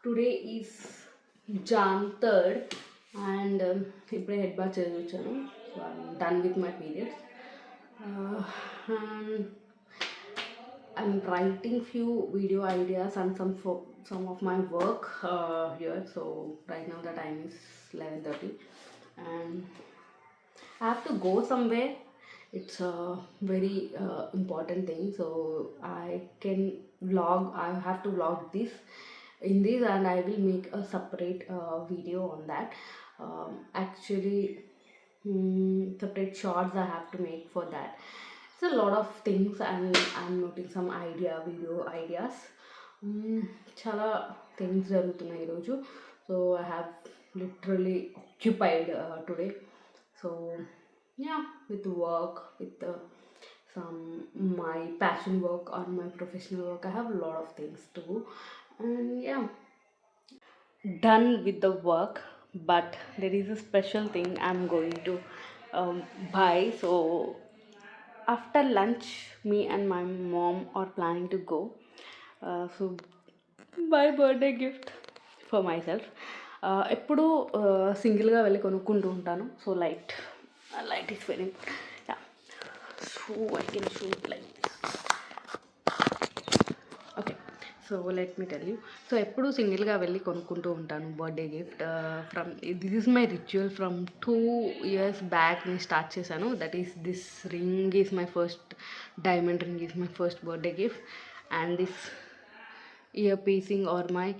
Today is Jan 3rd and ఇప్పుడే head bath చేసి వచ్చాను. So I'm done with my periods. And I'm writing few video ideas and some of my work here. So right now the time is 11:30 and I have to go somewhere. It's a very important thing. So I have to vlog this in this and I will make a separate video on that. Separate shots I have to make for that. It's a lot of things and I'm noting some video ideas. చాలా things జరుగుతున్నాయి ఈరోజు. So I have literally occupied today. So yeah, with work, with some my passion work or my professional work, I have a lot of things to do. And yeah, done with the work, but there is a special thing I'm going to buy. So after lunch me and my mom are planning to go so buy birthday gift for myself. ఎప్పుడు సింగిల్గా వెళ్ళి కొనుక్కుంటూ ఉంటాను. So light is very important. Yeah, so I can shoot like this. Okay, so let me tell you. So ఎప్పుడు సింగిల్గా వెళ్ళి కొనుక్కుంటూ ఉంటాను birthday gift. This is my ritual from 2 years back నేను స్టార్ట్ చేశాను. That is this ring is my first diamond ring is my first birthday gift and this year piercing are my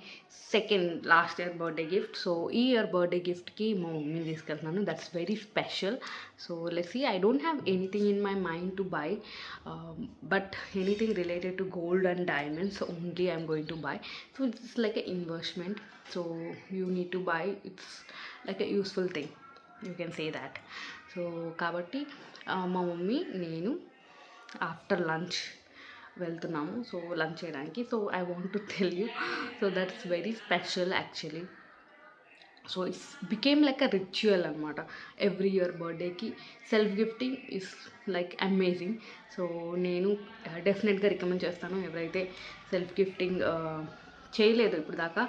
second last year birthday gift. So ఈ year birthday గిఫ్ట్కి మా మమ్మీని తీసుకెళ్తున్నాను. That's very special. So let's see, I don't have anything in my mind to buy, but anything related to gold and diamonds only I'm going to buy. So it's like a investment. So you need to buy, it's like a useful thing, you can say that. So కాబట్టి మా mummy నేను after lunch వెళ్తున్నాము. So lunch చేయడానికి. So I want to tell you, so that's very special actually. So it's became like a ritual అనమాట. Every year బర్త్డేకి self gifting is like amazing. So నేను డెఫినెట్గా recommend చేస్తాను, ఎవరైతే self gifting చేయలేదు ఇప్పుడు దాకా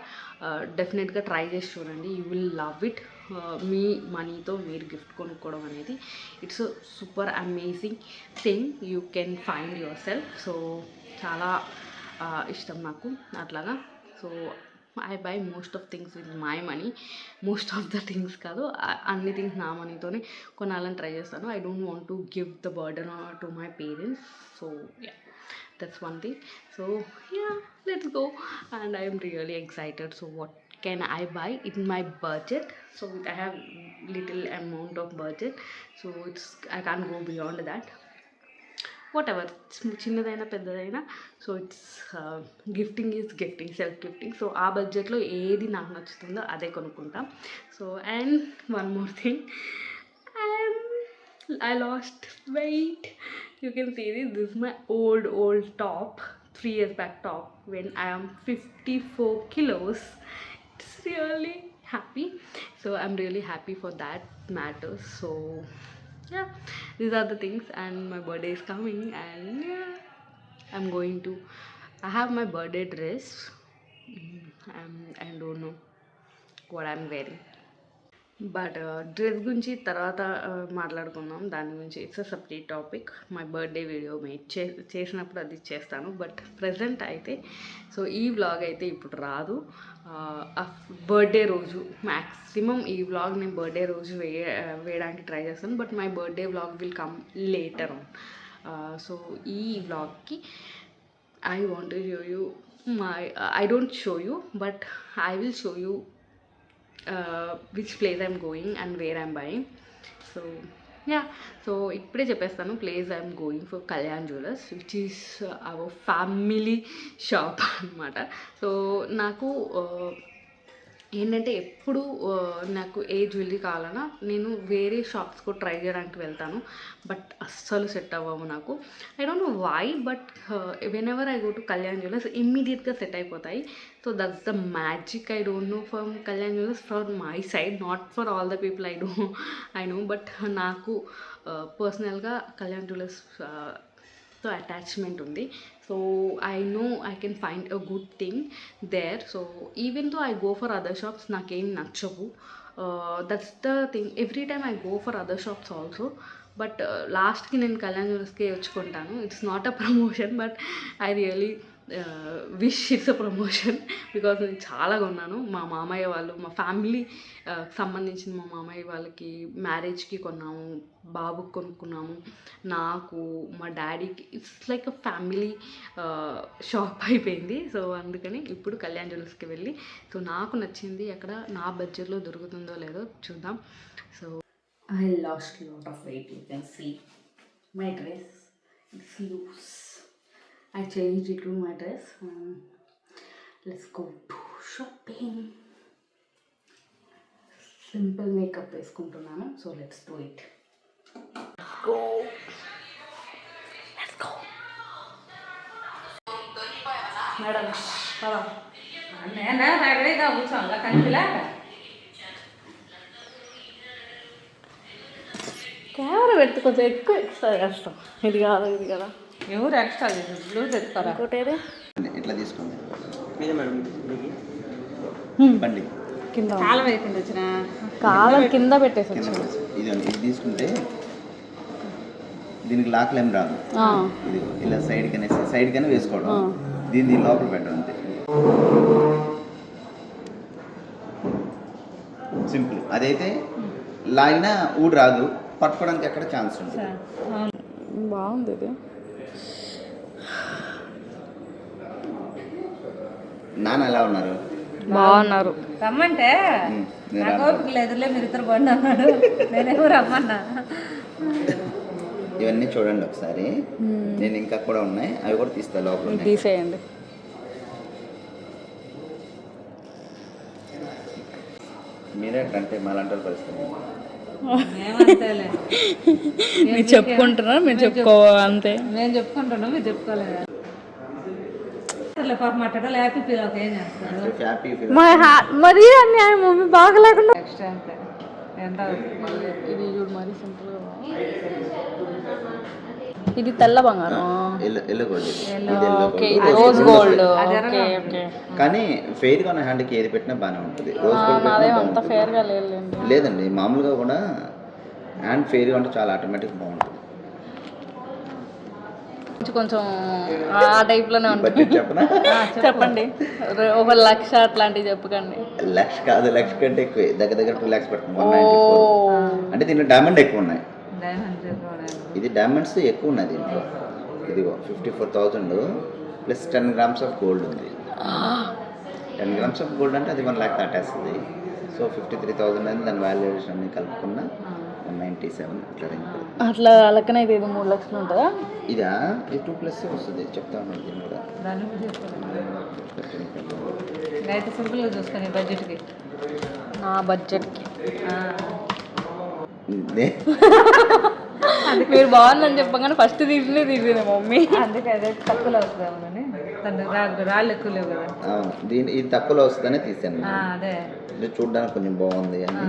డెఫినెట్గా ట్రై చేసి చూడండి. You will love it. మీ మనీతో మీరు గిఫ్ట్ కొనుక్కోవడం అనేది it's super amazing thing. You can find yourself. So చాలా ఇష్టం నాకు అట్లాగా. So I buy most of things with my money. Most of the things కాదు, అన్ని థింగ్స్ నా మనీతోనే కొనాలని ట్రై చేస్తాను. I don't want to give the burden to my parents. So yeah, that's one thing. So yeah, let's go and I am really excited. So what can I buy in my budget? So I have little amount of budget, so I can't go beyond that. Whatever, చిన్నదైనా పెద్దదైనా, so it's gifting is gifting, self gifting. So ఆ బడ్జెట్లో ఏది నాకు నచ్చుతుందో అదే కొనుక్కుంటాం. So and one more thing, I lost weight. You can see this. This is my old top, 3 years back top, when I am 54 kilos. It's really happy. So I'm really happy for that matters. So yeah, these are the things. And my birthday is coming and yeah, I'm going to, I have my birthday dress. I don't know what I'm wearing, but dress గురించి తర్వాత మాట్లాడుకుందాం. దాని గురించి it's a separate topic. My birthday video make చేసినప్పుడు అది చేస్తాను. But present అయితే, so ఈ వ్లాగ్ అయితే ఇప్పుడు రాదు. బర్త్డే రోజు మ్యాక్సిమం ఈ వ్లాగ్ నేను బర్త్డే రోజు వేయడానికి ట్రై చేస్తాను. But my birthday vlog will come later on. So ఈ వ్లాగ్కి I want to show you I don't show you, but I will show you which place I'm going and where I'm buying. So yeah, so ఇప్పుడే చెప్పేస్తాను. Place I'm going for Kalyan jewellers, which is our family shop అనమాట. So నాకు ఏంటంటే ఎప్పుడు నాకు ఏ jewellery కావాలన్నా నేను వేరే షాప్స్కు ట్రై చేయడానికి వెళ్తాను, బట్ అస్సలు సెట్ అవ్వవు నాకు. I don't know why, but whenever I go to Kalyan Jewellers ఇమ్మీడియట్గా సెట్ అయిపోతాయి. So that's the magic. I don't know from Kalyan Jewellers, from my side, not for all the people. I know, but నాకు పర్సనల్గా Kalyan Jewellers షాప్స్తో attachment ఉంది. So I know I can find a good thing there. So even though I go for other shops నాకేం నచ్చవు. That's the thing. Every time I go for other shops also. But లాస్ట్కి నేను కళ్యాణ్ జ్యువెలర్స్కే వచ్చుకుంటాను. It's not a promotion, but I really wish it's a promotion because నేను చాలా కొన్నాను. మా మామయ్య వాళ్ళు, మా ఫ్యామిలీ సంబంధించిన మా మామయ్య వాళ్ళకి మ్యారేజ్కి కొన్నాము, బాబుకి కొనుక్కున్నాము, నాకు, మా డాడీకి. It's like a family shop అయిపోయింది. సో అందుకని ఇప్పుడు కళ్యాణ్ జ్యువెలర్స్కి వెళ్ళి సో నాకు నచ్చింది అక్కడ నా బడ్జెట్లో దొరుకుతుందో లేదో చూద్దాం. So I lost a lot of weight. You can see my dress. It's loose. I changed it to my dress. Let's go to shopping. Simple makeup వేసుకుంటున్నాను. So let's do it. Go. Let's go. Madam, hello. నేను రెడీగా కూర్చోంగా కనిపిలా camera పెడితే కొంచెం ఎక్కువ extra చేస్తాం. ఇది కాదు ఇది కదా, ఎవరు ఎక్స్ట్రా బ్లూ తెచ్చుకోరా ఇంకోటి ఇట్లా తీసుకోండి బండి కింద కాలం అయిపోయింది వచ్చిన కాలం కింద పెట్టేసి ఇది ఇది తీసుకుంటే దీనికి లాక్లు ఏం రాదు. ఇది ఇలా సైడ్ కనే వేసుకోవడం, దీన్ని లోపల పెట్టడం అంతే. సింపుల్. అదైతే లాగినా ఊడు రాదు, పట్టుకోవడానికి ఎక్కడ ఛాన్స్ ఉంటుంది. బాగుంది ఇది. నాన్న ఎలా ఉన్నారు? బాగున్నారు. రమ్మంటే నాకు ఓపిక లేదులే, మీరు ఇద్దరు బండి అన్నాడు, నేనేమో రమ్మన్నా. ఇవన్నీ చూడండి ఒకసారి. నేను ఇంకా కూడా ఉన్నాయి, అవి కూడా తీస్తా లోపల. తీసేయండి. మీరేంటంటే మాలాంటి పరిస్థితి మీరు చెప్పుకుంటున్నారు, మీరు చెప్పుకోవాలి అంతే. మేము చెప్పుకుంటున్నాం, మీరు చెప్పుకోలేదు. మాట్లాడ హ్యాపీ ఫీల్ అవుతా ఏం చేస్తారు మరీ అన్యాయం మమ్మీ బాగలేకుండా ఎక్స్ట్రా అంతే. ఎంత ఇది చూడు మరి సింపుల్. ఇది తెల్ల బంగారం, రోజ్ గోల్డ్. కానీ ఫెయిర్ గా ఉన్న హ్యాండ్కి ఏది పెట్టినా బాగానే ఉంటుంది. రోజ్ గోల్డ్ అంత ఫేర్ గా లేదండి, మామూలుగా కూడా హ్యాండ్ ఫెయిర్ గా ఉంటే చాలా ఆటోమేటిక్ బాగుంటుంది. కొంచెం ఆ టైప్ లోనే ఉంటుంది. చెప్పనా? చెప్పండి. 1 లక్ష అట్లాంటివి చెప్పకండి. లక్ష కాదు, లక్ష కంటే ఎక్కువ, దగ్గర 2 lakhs పెట్టుకున్నాం. 194. అంటే దీంట్లో డైమండ్ ఎక్కువ ఉన్నాయి. ఇది డైమండ్స్ ఎక్కువ ఉన్నాయి దీంట్లో. ఇదిగో 54,000 ప్లస్ 10 grams ఆఫ్ గోల్డ్ ఉంది. 10 grams ఆఫ్ గోల్డ్ అంటే అది 1 lakh దాటేస్తుంది. సో 53,000 అని దాని వాల్యుయేషన్ అన్ని కలుపుకున్న 197 అట్లా రేంజ్. అట్లా లెక్కనైతే ఇది 3 లక్షలు ఉంటుందా? ఇదా ఇది 2+ వస్తుంది, చెప్తా ఉన్నాను దీన్ని కూడా. అయితే సింపుల్గా చూసుకొని బడ్జెట్కి, నా బడ్జెట్కి మీరు బాగుందని చెప్పగానే ఫస్ట్ తీసింది మమ్మీ. అందుకే అదే తక్కువలో వస్తుందేమోనని, రాళ్ళు ఎక్కువ లేవు కదా. అవును, దీని ఇది తక్కువలో వస్తుందనే తీసాను. అదే చూడడానికి కొంచెం బాగుంది అని.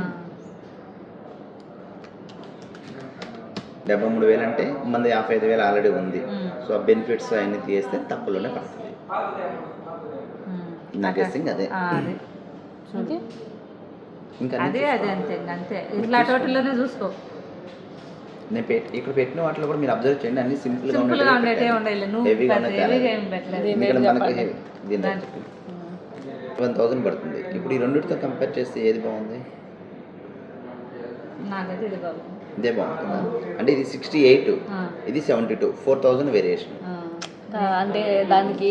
73,000 అంటే మంది 55,000 ఆల్రెడీ ఉంది. సో ఆ బెనిఫిట్స్ అవన్నీ తీస్తే తక్కువలోనే పడుతుంది. నా గెస్సింగ్ అదే. ఇంకా అదే అంతే అంతే. ఇట్లా టోటల్లోనే చూసుకో. నేను ఇక్కడ పెట్టిన వాటిలో కూడా మీరు అబ్జర్వ్ చేయండి, అన్ని సింపుల్ గా ఉండాలి. మనకి 1,000 పడుతుంది. ఇప్పుడు ఈ రెండింటితో కంపేర్ చేస్తే ఏది బాగుంది? నాకైతే ఇది బాగుంది. ఇదే బాగుంటుందా? అంటే ఇది 68, ఇది 72, 4,000 వేరియేషన్. అంటే దానికి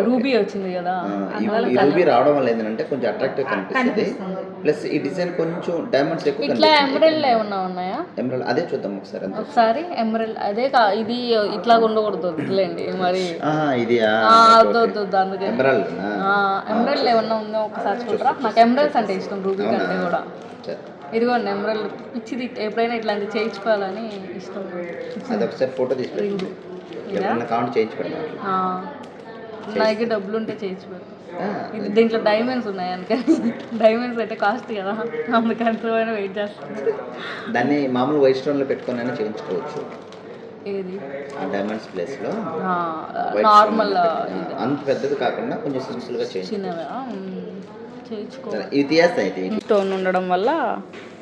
రూబీ వచ్చింది కదా. ఈ రూబీ రావడం వల్ల ఏంటంటే కొంచెం అట్రాక్టివ్ కనిపిస్తుంది. ప్లస్ ఈ డిజైన్ కొంచెం డైమండ్స్ ఎక్కువ. ఇట్లా ఎమరల్డ్ ఏమన్నా ఉన్నాయా? ఎమరల్డ్ అదే చూద్దాం ఒకసారి. ఎమరల్డ్ అదే ఇది ఇట్లా ఉండకూడదు వద్దులేండి మరి. ఇది అందుకే ఎమరల్డ్ ఏమన్నా ఉందో ఒకసారి చూడరా. నాకు ఎమరల్డ్స్ అంటే ఇష్టం, రూబీ కంటే కూడా. ఇదిగోండి ఎమరల్డ్ పిచ్చిది, ఎప్పుడైనా ఇట్లాంటి చేయించుకోవాలని ఇష్టం. అది ఒకసారి ఫోటో తీసుకెళ్ళి కౌంట్ చేయించి పెడతాను. నాకు డబ్బులు ఉంటే చేయించి పెడతాను. ఇది దీంట్లో డైమండ్స్ ఉన్నాయి, అందుకని డైమండ్స్ అయితే కాస్ట్ కదా, అందుకని వెయిట్ చేస్తాను. దాన్ని మామూలు వైట్ స్టోన్లో పెట్టుకొని చేయించుకోవచ్చు. ఏది ఆ డైమండ్స్ ప్లేస్లో నార్మల్ అంత పెద్దది కాకుండా కొంచెం సింపుల్గా చేయండి. చిన్నవి చేయించుకో. ఇది తీయేస్తాయి అయితే స్టోన్ ఉండడం వల్ల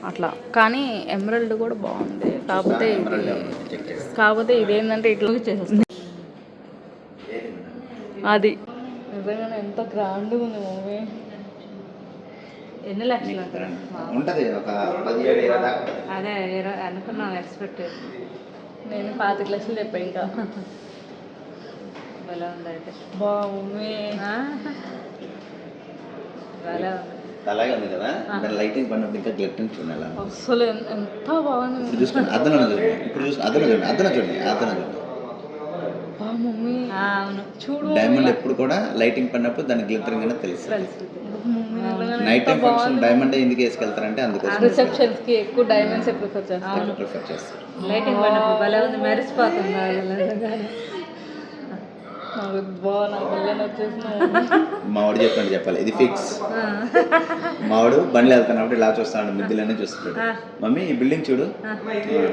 అట్లా. కానీ ఎమరల్డ్ కూడా బాగుంది. కాకపోతే ఇదేంటంటే ఇట్లా చేసేస్తుంది అది. నిజంగానే ఎంత గ్రాండ్గా ఉంది మమ్మీ. ఎన్ని లక్షలు ఉంటుంది ఒక 17-20 దాకా. అదే అనుకున్నాం ఎక్స్పెక్ట్. నేను 25 లక్షలు చెప్పాను ఇంకా. భలే ఉంది అయితే. బా మమ్మీ భలే ఉంది. అలాగే ఉంది కదా, దాని లైటింగ్ పడినప్పుడు ఇంకా గ్లిటరింగ్ చూడాలి. అసలు ఎంత బాగుంది. ఇప్పుడు చూసుకోండి, అద్దం చూడండి. ఇప్పుడు చూసుకోండి, అద్దం చూడండి. బా మమ్మీ. అవును చూడు డైమండ్ ఎప్పుడు కూడా లైటింగ్ పడినప్పుడు దాని గ్లిటరింగ్ అనేది తెలుస్తుంది. నైట్ టైం ఎంత ఫంక్షన్ డైమండ్ ఎందుకు వేసుకెళ్తారంటే అందుకోసం రిసెప్షన్స్ కి ఎక్కువ డైమండ్స్ ప్రిఫర్ చేస్తాను. ప్రిఫర్ చేస్తారు. లైటింగ్ పడినప్పుడు భలే ఉంది, మెరిసిపోతుంది. మావాడు చెప్పాలి ఇది ఫిక్స్. మావాడు బండ్లు వెళ్తున్నప్పుడు ఇలా చూస్తాడు, మిద్దులన్నీ చూస్తాడు. మమ్మీ ఈ బిల్డింగ్ చూడు,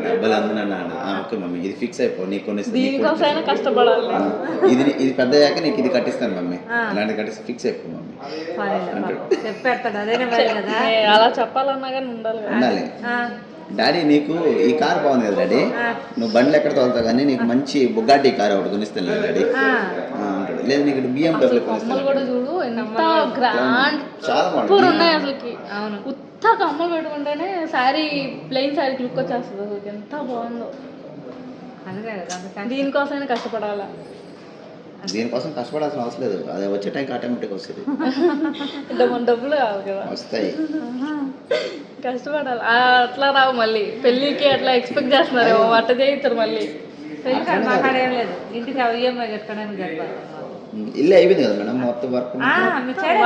డబ్బులు అందునా. ఓకే మమ్మీ ఇది ఫిక్స్ అయిపో, నీకు కొన్ని కష్టపడాలి. ఇది పెద్ద అయ్యాక నీకు ఇది కట్టిస్తాను మమ్మీ, ఇలాంటి కట్టిస్తే ఫిక్స్ అయిపో మమ్మీ చెప్పేస్తాడు. అదేనే కదా, అలా చెప్పాలన్నా కానీ ఉండాలి. డాడీ నీకు ఈ కార్ బాగుంది కదా డాడీ, నువ్వు బండ్లు ఎక్కడ తోలుతావు కానీ నీకు మంచి బుగాటి కార్ ఒకటి కొనిస్తాను లేదు డాడీ అంటాడు. లేదు నీకు BMW కొనిస్తాను. కూడా చూడు ఎంత గ్రాండ్ చాలా బాగుంది ఉన్నాయి అసలుకి. అవును, ఉత్త కమ్మలు పెట్టుకుంటేనే శారీ ప్లెయిన్ శారీ లుక్ వచ్చేస్తుంది అసలు. ఎంత బాగుందో. దీనికోసమైనా కష్టపడాలా. దీనికోసం కష్టపడాల్సిన అవసరం లేదు, అది వచ్చే టైంకి ఆటోమేటిక్ వస్తుంది. మన డబ్బులు కావాలి కదా, వస్తాయి. కష్టపడాలి. అట్లా రావు మళ్ళీ పెళ్ళికి అట్లా ఎక్స్పెక్ట్ చేస్తున్నారు, అట్ట చేయిస్తారు మళ్ళీ. మాట్లాడేం లేదు, ఇంటికి EMI కట్టుకోవడానికి సరిపోతుంది. ఇల్లు అయిపోయింది కదా మేడం, మొత్తం వర్క్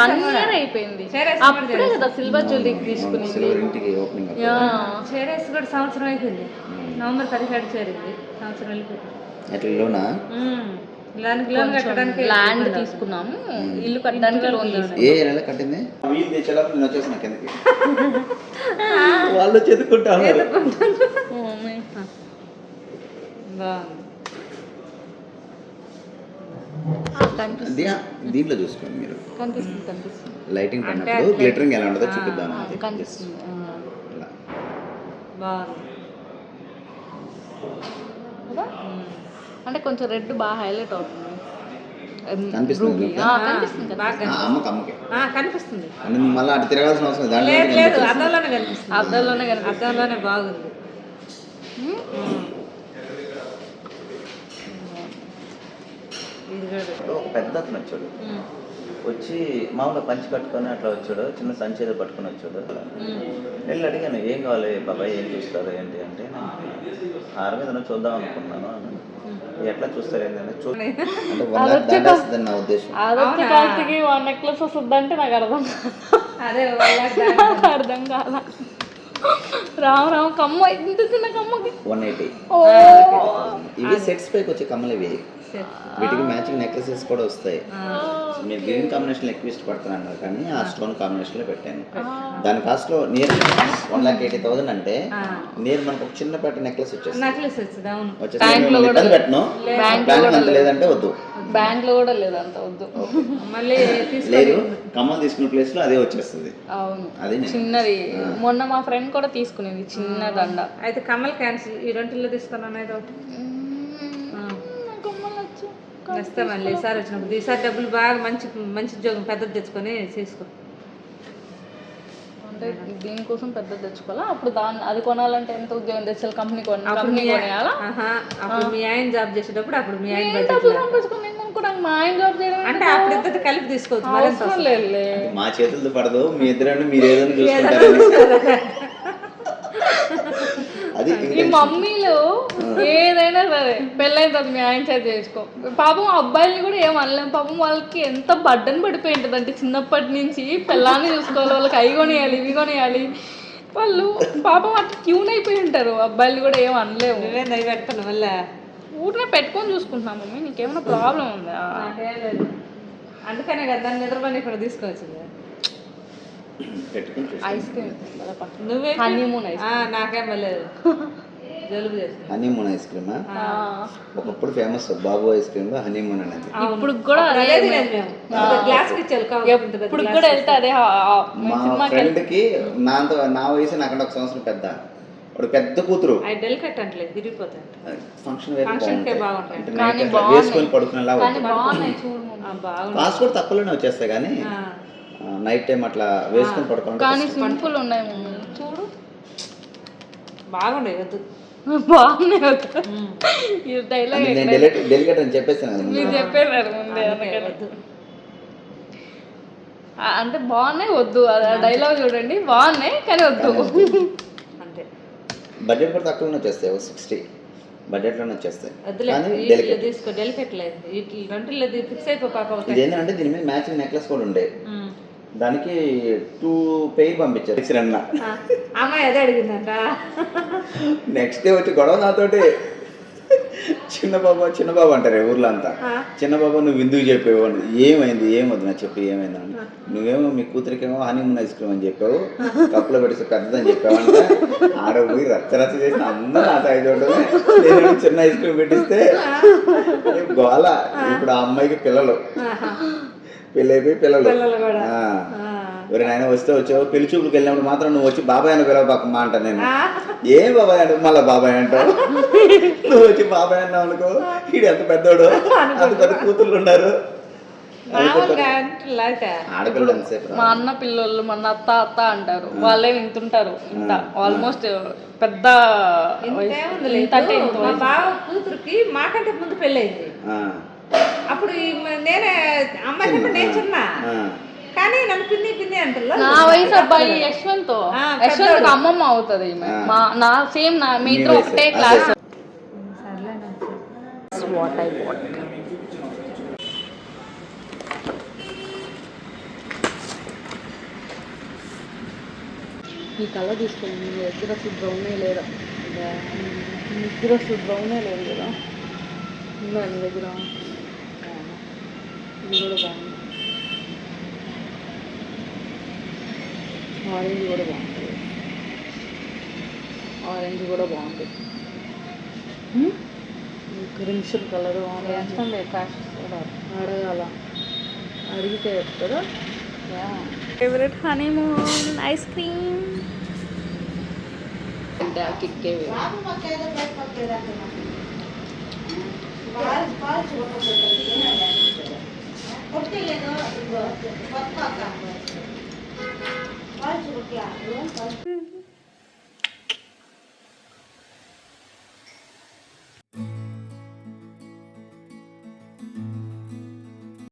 1 year అయిపోయింది. అప్పుడే కదా సిల్వర్ జ్యువెలరీ తీసుకుని సిల్వర్ ఇంటికి ఓపెనింగ్. చేరేసి కూడా సంవత్సరం అయిపోయింది. నవంబర్ 17 చేరింది, సంవత్సరం వెళ్ళిపోయింది. ఎట్లా లోనా? లోన్ కట్టడానికి ల్యాండ్ తీసుకున్నాము, ఇల్లు కట్టడానికి లోన్ తీసుకున్నాము. ఏ నెల కట్టింది? నేను వచ్చేసిన కిందకి, వాళ్ళు చదువుకుంటా ఉన్నారు. దీంట్లో చూసుకోండి మీరు, కనిపిస్తుంది లైటింగ్ పడినప్పుడు గ్లిటరింగ్ ఎలా ఉంటుందో చూపిద్దాం. కనిపిస్తుంది. అంటే కొంచెం రెడ్ బాగా హైలైట్ అవుతుంది. కనిపిస్తుంది కనిపిస్తుంది. మళ్ళీ అటు తిరగాల్సిన అవసరం లేదు, అద్దంలోనే కనిపిస్తుంది. అద్దంలోనే బాగుంది. ఒక పెద్ద అతను వచ్చాడు, వచ్చి మామూలుగా పంచి కట్టుకొని అట్లా వచ్చాడు, చిన్న సంచి ఏదో పట్టుకొని వచ్చాడు. వెళ్ళి అడిగాను ఏం కావాలి బాబాయ్, ఏం చూస్తారు ఏంటి అంటే, హారం మీద చూద్దాం అనుకున్నాను అన్నాను. ఎట్లా చూస్తారు ఏంటంటే అంటే నా ఉద్దేశం. నెక్లెస్ వస్తుంది అంటే నాకు అర్థం కాదు. రామ కమ్మ, ఇంత చిన్న కమ్మకి 180. ఇవి సెట్స్ పైకి వచ్చే కమ్మలు ఇవి. వీటికి మ్యాచింగ్ నెక్లెసెస్ కూడా వస్తాయి. మీరు గ్రీన్ కాంబినేషన్ ఎక్కువ ఇష్టపడుతున్నారు కానీ ఆ స్టోన్ కాంబినేషన్ లో పెట్టాను. దాని కాస్ట్ లో నియర్ 1,80,000 అంటే నియర్ మనకు ఒక చిన్న పెద్ద నెక్లెస్ వచ్చేసి పెట్టను. లేదంటే వద్దు, బ్యాంక్ లో కూడా లేదంత వద్దు. మళ్ళీ లేదు, కమ్మలు తీసుకున్న ప్లేస్ లో అదే వచ్చేస్తుంది. అవును, అది చిన్నది. మొన్న మా ఫ్రెండ్ కూడా తీసుకునేది చిన్న దండ. అయితే కమ్మలు క్యాన్సిల్, ఈ రెంటిల్లో తీసుకున్నాను. అయితే ఒకటి వస్తా మళ్ళీ ఈసారి వచ్చినప్పుడు. ఈసారి డబ్బులు బాగా మంచి ఉద్యోగం పెద్దది తెచ్చుకొని చేసుకో. అంటే దీనికోసం పెద్దది తెచ్చుకోవాలా? అప్పుడు అది కొనాలంటే ఎంత ఉద్యోగం తెచ్చాలి? కంపెనీ కొనేయాలా? అప్పుడు మీ ఆయన జాబ్ చేసేటప్పుడు అప్పుడు మీ ఆయన మా ఆయన జాబ్ చేయడం అంటే అప్పుడు ఇద్దరు కలిపి తీసుకోవచ్చు. మా చేతులతో పడదు, మీ ఇద్దరు మీరు ఏదైనా చూసుకుంటారు. ఈ మమ్మీలు ఏదైనా సరే పెళ్ళైన తర్వాత మీ ఆయన చేతి చేసుకో. పాపం అబ్బాయిల్ని కూడా ఏమనలేం. పాపం వాళ్ళకి ఎంత బడ్డని పడిపోయి ఉంటుంది అంటే చిన్నప్పటి నుంచి పిల్లాన్ని చూసుకోవాలి, వాళ్ళకి అవి కొనియాలి ఇవి కొనియాలి. వాళ్ళు పాపం అట్లా ట్యూన్ అయిపోయి ఉంటారు. అబ్బాయిలు కూడా ఏం అనలేము. అవి పెట్టుకున్నా వల్ల ఊరినే పెట్టుకొని చూసుకుంటున్నాం. మమ్మీ నీకేమైనా ప్రాబ్లం ఉందా? అందుకనే కదా దాన్ని నిద్రపని ఇక్కడ తీసుకోవచ్చు. ఐస్ క్రీమ్ నువ్వే హనీమూన్ ఐస్ నాకేం లేదు. జలుబు చేస్తుంది. హనీమూన్ ఐస్ క్రీమా? ఒకప్పుడు ఫేమస్ బాబు ఐస్ క్రీమ్ లో హనీమూన్ అనేది. ఇప్పుడు కూడా అదే తినేది మేము. గ్లాస్కి ఇచ్చారు ఇప్పుడు కూడా వెళ్తే అదే మా ఫ్రెండ్ కి నా వయసు నాకంటే 1 సంవత్సరం పెద్ద, వాడు పెద్ద కూతురు. అవి డెలికేట్ అంటలేదు, తిరిగిపోతాయి. ఫంక్షన్ వేర్ ఫంక్షన్కే బాగుంటాయి. అంటే నైట్ అట్లా వేసుకొని పడుకునేలా బాగున్నాయి చూడు. బాగుంది. కాస్ట్ కూడా తక్కువలోనే వచ్చేస్తాయి కానీ నైట్ టైం అట్లా వేసుకొని పడుకోవాలి. కానీ సింపుల్ ఉన్నాయి మమ్మీ చూడు. బాగుండే వద్దు. బాగున్నాయి ఈ డైలాగ్ నేను డెలికేట్ అని చెప్పేసాను కదా మీరు చెప్పారు ముందే వద్దు. అంటే బాగున్నాయి వద్దు, డైలాగ్ చూడండి. బాగున్నాయి కానీ వద్దు అంతే. బడ్జెట్ కూడా తక్కువలోనే వచ్చేస్తాయి, 60 బడ్జెట్లోనే వచ్చేస్తాయి. వద్దులే, కానీ వీటిలో డెలికేట్ తీసుకో. డెలికేట్ లేదు, వీటి రెండులో ఫిక్స్ అయిపో పాప. ఇదేంటంటే దీని మీద మ్యాచింగ్ నెక్లెస్ కూడా ఉండే, దానికి 2 పెయిర్ పంపించారు అన్న. అమ్మాయి అదే అడిగిందంట. నెక్స్ట్ డే వచ్చి గొడవ నాతోటి. చిన్న బాబు అంటారు ఊర్లో అంతా. చిన్న బాబు నువ్వు ఎందుకు చెప్పావు అని. ఏమైంది, ఏమొద్దు నాకు చెప్పి ఏమైంది అని. నువ్వేమో మీ కూతురికేమో హనీమూన్ ఐస్ క్రీమ్ అని చెప్పావు, కప్పులో పెడితే పెద్దదని చెప్పావు అంటే ఆడ పోయి రచ్చ చేసిన అందరూ నా సైజ్ ఉండదు. నేను చిన్న ఐస్ క్రీమ్ పెట్టిస్తే గోల. ఇప్పుడు ఆ అమ్మాయికి పిల్లలు, పెళ్ళైపోయి పిల్లలు. ఎవరి నాయన వస్తే వచ్చావు, పెళ్లి చూపులకు వెళ్ళినప్పుడు మాత్రం నువ్వు వచ్చి బాబాయ్ అని పిలవబాకమ్మా అంట. నేను ఏం బాబాయ్ అంటే మళ్ళీ బాబాయ్ అంటావు. నువ్వు వచ్చి బాబాయ్ అన్నావు అనుకో, వీడు ఎంత పెద్దోడు, అంత పెద్ద కూతుర్లు ఉన్నారు. ఆడపిల్లలు ఎంతసేపు మా అన్న పిల్లలు మన అత్త అంటారు, వాళ్ళే వింటుంటారు. ఇంత ఆల్మోస్ట్ పెద్ద మా బావ కూతురికి మాకంటే ముందు పెళ్ళయింది. అప్పుడు నేనే అమ్మాయి కంటే నేను చిన్న, కానీ నన్ను పిన్ని అంటారు. నా వయసు అబ్బాయి యశ్వంత్ అమ్మమ్మ అవుతుంది. నా సేమ్ నా మీ ఇద్దరు ఒకటే క్లాస్. వాట్ ఐ వాట్ ఈ కలర్ తీసుకోండి. మీ దగ్గర అసలు బ్రౌనే లేదా? మీ దగ్గర అసలు బ్రౌనే లేదు కదా? ఉందా మీ దగ్గర? ఇది కూడా బాగుంది. ఆరెంజ్ కూడా బాగుంటుంది. ఆరెంజ్ కూడా బాగుంటుంది. క్రిమ్సన్ కలర్ అడగాల, అడిగితే చెప్తారా? ఫేవరెట్ హనీమూన్ ఐస్ క్రీమ్ అంటే ఆ కిక్కే Qual